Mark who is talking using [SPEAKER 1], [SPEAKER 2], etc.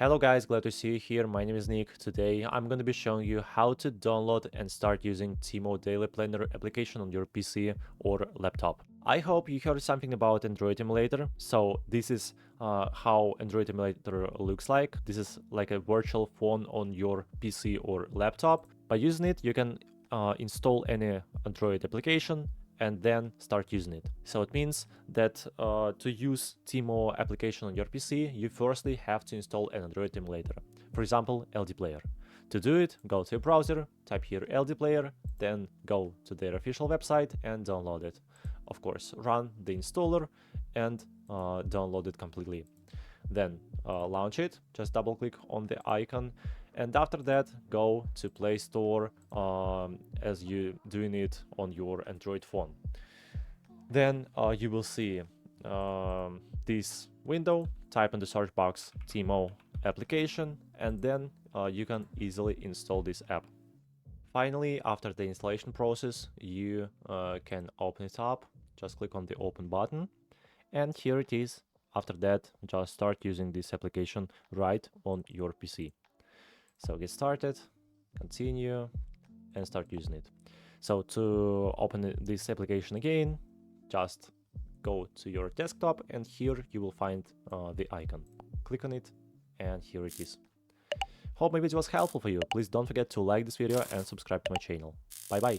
[SPEAKER 1] Hello guys, glad to see you here. My name is Nick. Today I'm going to be showing you how to download and start using Tiimo Daily Planner application on your PC or laptop. I hope you heard something about Android emulator. So this is how Android emulator looks like. This is like a virtual phone on your PC or laptop. By using it, you can install any Android application and then start using it. So it means that to use Tiimo application on your PC, you firstly have to install an Android emulator, for example, LD Player. To do it, go to your browser, type here LD Player, then go to their official website and download it. Of course, run the installer and download it completely. Then launch it, just double click on the icon, and after that go to Play Store as you doing it on your Android phone. Then you will see this window, type in the search box Tiimo application, and then you can easily install this app. Finally, after the installation process, you can open it up, just click on the open button, and here it is. After that, just start using this application right on your PC. So get started, continue, and start using it. So to open this application again, just go to your desktop, and here you will find the icon. Click on it, and here it is. Hope maybe it was helpful for you. Please don't forget to like this video and subscribe to my channel. Bye bye.